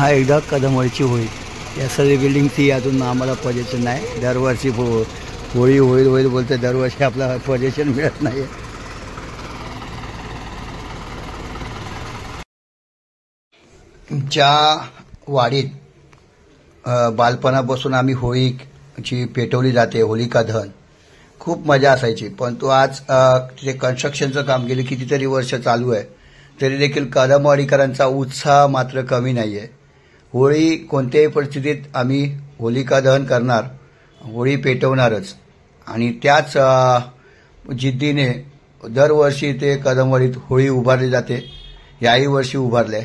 पुन्हा एकदा कदमवाडीची होळी. या सर्व बिल्डिंगची अजून आम्हाला पोझिशन नाही. दरवर्षी होळी होईल होईल बोलते, दरवर्षी आपल्याला पोझिशन मिळत नाही. तुमच्या वाडीत बालपणापासून आम्ही होळीची पेटवली जाते, होलिका दहन. खूप मजा असायची. पण तो आज ते कन्स्ट्रक्शनचं काम गेले कितीतरी वर्ष चालू आहे, तरी देखील कदमवाडीकरांचा उत्साह मात्र कमी नाही आहे. होळी कोणत्याही परिस्थितीत आम्ही होलिका दहन करणार, होळी पेटवणारच. आणि त्याच जिद्दीने दरवर्षी ते कदमवाडीत होळी उभारली जाते. याही वर्षी उभारले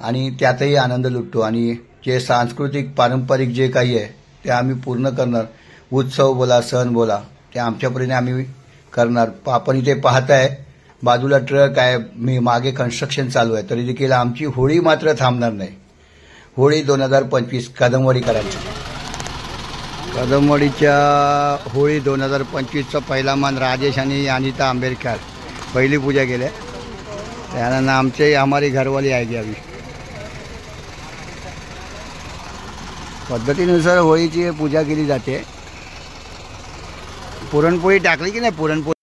आणि त्यातही आनंद लुटतो. आणि जे सांस्कृतिक पारंपरिक जे काही आहे ते आम्ही पूर्ण करणार. उत्सव बोला, सण बोला, ते आमच्यापरीने आम्ही करणार. आपण इथे पाहताय बाजूला ट्रक आहे, मी मागे कन्स्ट्रक्शन चालू आहे, तरी देखील आमची होळी मात्र थांबणार नाही. होळी 2025 कदमवाडीकरांची. कदमवाडीच्या होळी 2025चा पहिला मान राजेश आणि अनिता आंबेडकर पहिली पूजा केल्या. त्यानंतर आमचे हमारी घरवाली आएगी अभी. पद्धतीनुसार होळीची पूजा केली जाते. पुरणपोळी टाकली की नाही? पुरणपोळी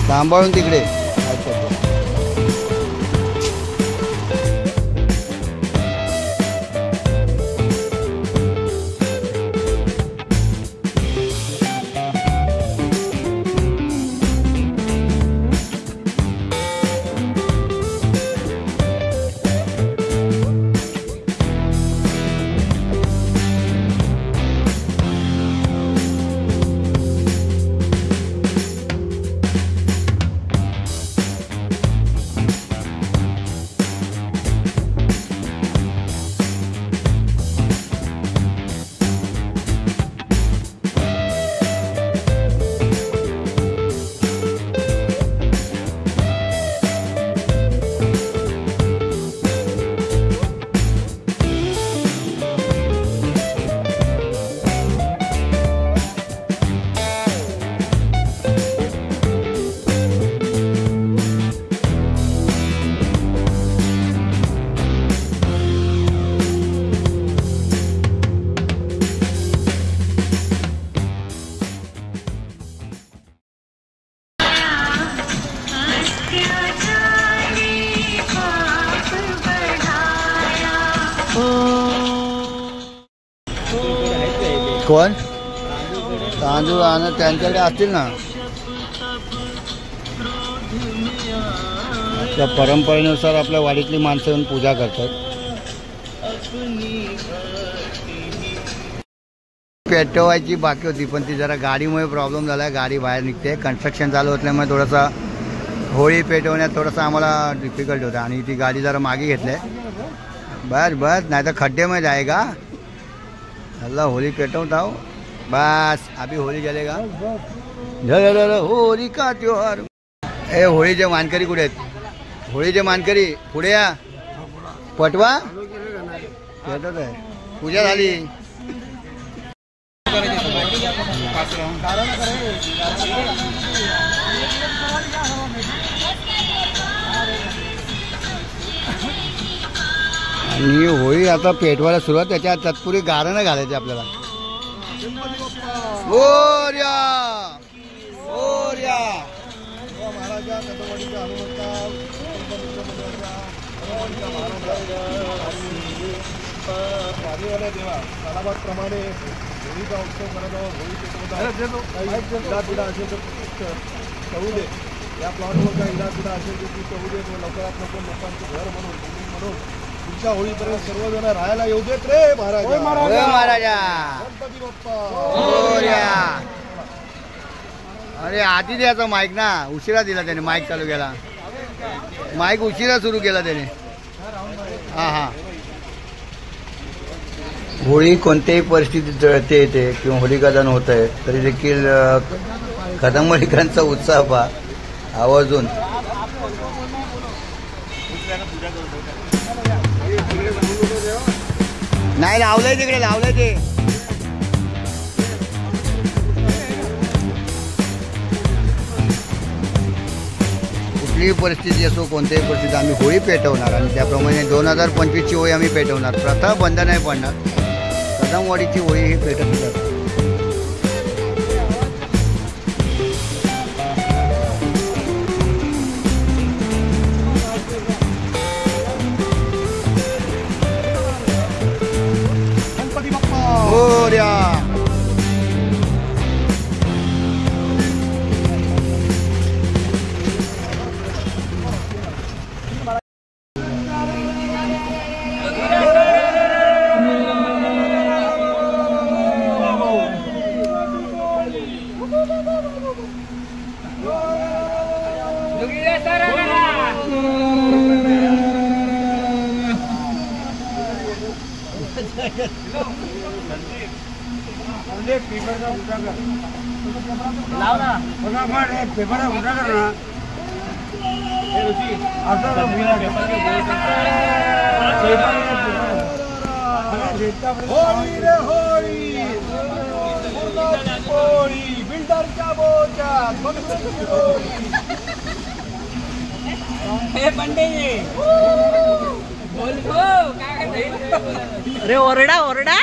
सांभाळून तिकडे. कोण तांदूळ आणि त्यांच्याकडे असतील ना. त्या परंपरेनुसार आपल्या वाडीतली माणसं येऊन पूजा करतात. पेटवायची बाकी होती, पण ती जरा गाडीमुळे प्रॉब्लेम झाला. गाडी बाहेर निघते, कन्स्ट्रक्शन चालू असल्यामुळे थोडासा होळी पेटवण्यात थोडासा आम्हाला डिफिकल्ट होता. आणि ती गाडी जरा मागे घेतली. बस बस, नाही तर खड्डे में जाएगा. अल्लाह होली पेटवता हो बस. अभी होली जलेगा. होली का त्योहार. हे होळीचे मानकरी कुठे आहेत? होळीचे मानकरी पुढे या. पटवा पेटत आहे. पूजा झाली. आणि होळी आता पेटवायला सुरुवात. त्याच्या तत्पुरी गारणं घालायचे आपल्याला. मोरया मोरया महाराजा कदमवाडीच्या हनुमंता देवा कालाबादप्रमाणे होळीचा उत्सव करत आहोत. होळी पेटवत असेल तर कळू दे. या प्लॉटवर काही इडापिडा असेल तर ती कळू दे. लवकरात लवकर लोकांचं घर म्हणून पुढच्या होळीपर्यंत सर्वजण राहायला येऊ देत रे महाराजा. महाराजा गणपती बाप्पा. अरे आधी द्यायचा माईक ना, उशिरा दिला त्याने. माईक चालू केला, माईक उशिरा सुरू केला त्याने. हा हा. होळी कोणत्याही परिस्थितीत जळते येते किंवा होलिका दहन होत आहे, तरी देखील कदमवाडीकरांचा उत्साह पहा आवर्जून. नाही लावलंय तिकडे, लावलंय ते. कुठलीही परिस्थिती असो, कोणत्याही परिस्थितीत आम्ही होळी पेटवणार आणि त्याप्रमाणे 2025ची होळी आम्ही पेटवणार. प्रथा बंद नाही पडणार. कदमवाडीची होळी ही पेटत जाते. अरे ओरडा ओरडा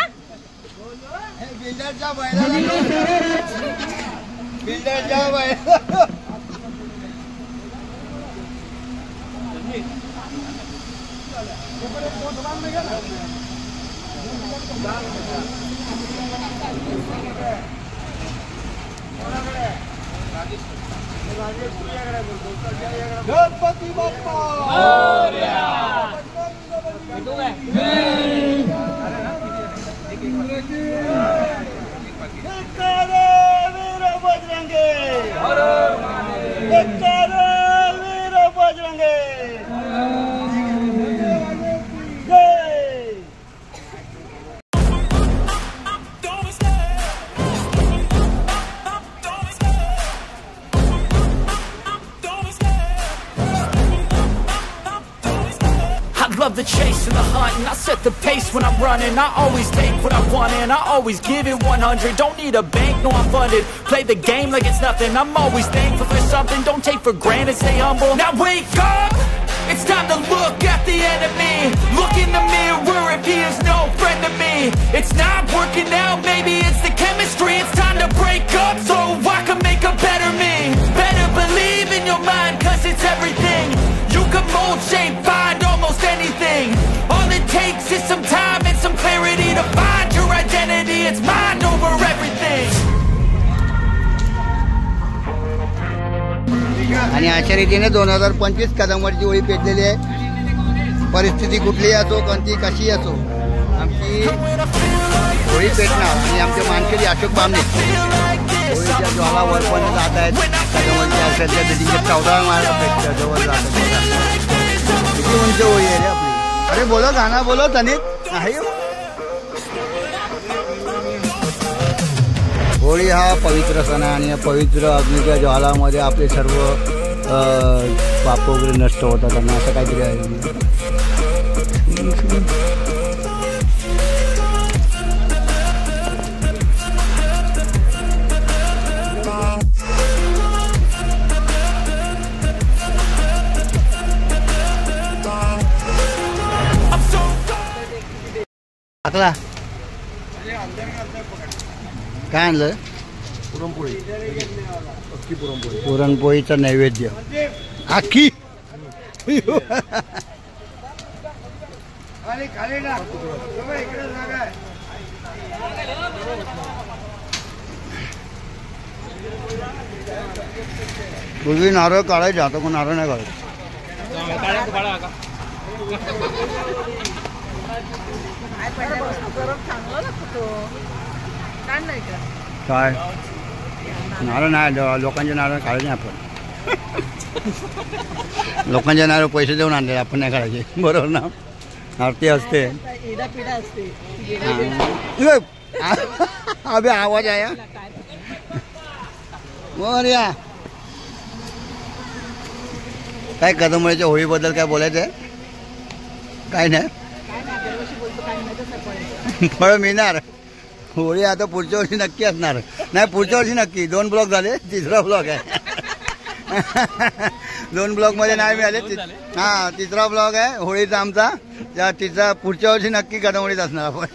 बिल्डरच्या बैलाला Ganpati Bappa Love the chase and the hunt, and I set the pace when I'm running. I always take what I want and I always give it 100. Don't need a bank, no I'm funded. Play the game like it's nothing. I'm always thankful for something. Don't take for granted, stay humble. Now wake up, it's time to look at the enemy. Look in the mirror if he is no friend to me. It's not working out, maybe it's the chemistry. It's time to break up so I can make a better me. Better believe in your mind, cause it's everything. You can mold, shape, find almost anything. All it takes is some time and some clarity to find your identity. It's mind over everything. आणि अशा रीतीने 2025 कदमवाडीची होळी पेटलेली आहे. परिस्थिती कुठलीही असो, कोणती कशी असो, आमची होळी पेटणार. आणि आमचे मानकरी अशोक बामणे होळीच्या ज्वाला वरपणे जात आहेत. कदमवाडीच्या अक्षरच्या बिल्डिंगच्या 14 माळ्यापेक्षा जवळ जात आहेत. किती उंच होळी आहे रे आपली. अरे बोलो गाणं बोलो तनिक आहे. होळी हा पवित्र सण आहे आणि या पवित्र अग्नीच्या ज्वालामध्ये आपले सर्व पाप वगैरे नष्ट होतात आणि असं काहीतरी आहे. अकला काय आणलं? पुरणपोळी. अख्खी पुरणपोळी. पुरणपोळीचं नैवेद्य अख्खी. पूर्वी नारळ काढायचे, आता कोण नारळ नाही काढायचं. काय नारळ नाही, लोकांचे नारळ काढायचे आपण. लोकांचे नारळ पैसे देऊन आणले, आपण नाही काढायचे. बरोबर ना. आरती असते. अबे आवाज आया मोरया. काय कदमवाडीच्या होळीबद्दल काय बोलायचं आहे? काय नाही. फळ मिळणार. होळी आता पुढच्या वर्षी नक्की असणार. नाही पुढच्या वर्षी नक्की. 2 ब्लॉक झाले, 3रा ब्लॉक आहे. 2 ब्लॉक मध्ये नाही मिळाले. हा 3रा ब्लॉक आहे होळीचा आमचा. तिचा पुढच्या वर्षी नक्की कदमवाडीत असणार आपण.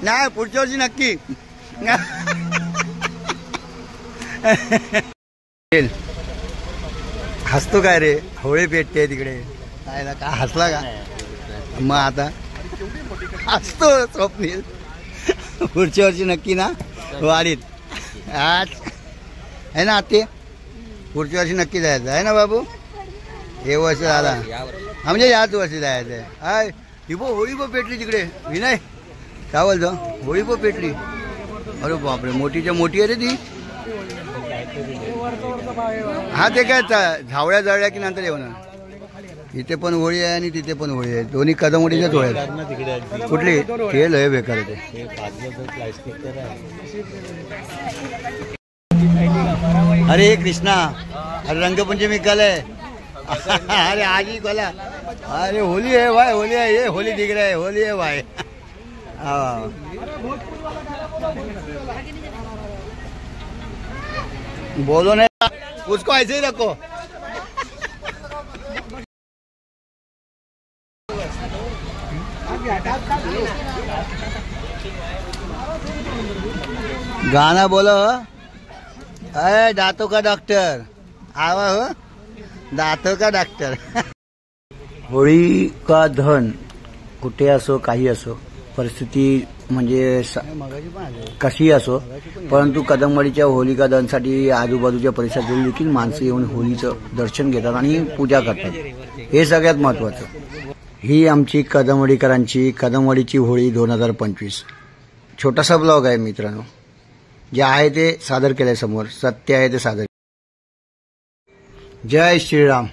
नाही पुढच्या वर्षी नक्की. हसतो काय रे? होळी पेटते तिकडे. काय हसला का? मग आता हसतो स्वप्नील. पुढच्या वर्षी नक्की ना वाडीत. आज आहे ना ते पुढच्या वर्षी नक्की जायचं आहे ना बाबू. हे वर्ष झाला म्हणजे याच वर्षी जायचं आहे. हाय हिबो होळी पण पेटली तिकडे. विनय काय बोलतो? होळी पण पेटली. अरे बापरे मोठीच्या मोठी आहे रे ती. हा ते काय झावळ्या जळल्या की नंतर येऊ ना. इथे पण होळी आहे आणि तिथे पण होळी आहे. दोन्ही कदमवाडीच्याच होळी आहेत. कुठली तेल आहे बेकार ते. अरे कृष्णा अरे रंगपंचमी कल है. अरे आज ही कल है. अरे होली है भाई होली है. ये होली दिख रहा है होली है भाई. बोलो नहीं उसको ऐसे ही रखो. गाना बोलो. अरे दांतों का डॉक्टर आवा हो. दांतों का डॉक्टर. होळी का धन कुठे असो काही असो परिस्थिती म्हणजे कशी असो परंतु कदमवाडीच्या होलिका दहनसाठी आजूबाजूच्या परिसरातील देखील माणसं येऊन होळीचं दर्शन घेतात आणि पूजा करतात. हे सगळ्यात महत्त्वाचं. ही आमची कदमवाडीकरांची कदमवाडीची होळी 2025. छोटासा ब्लॉग आहे मित्रांनो. जे आहे ते सादर केलंय समोर. सत्य आहे ते सादर. जय श्रीराम.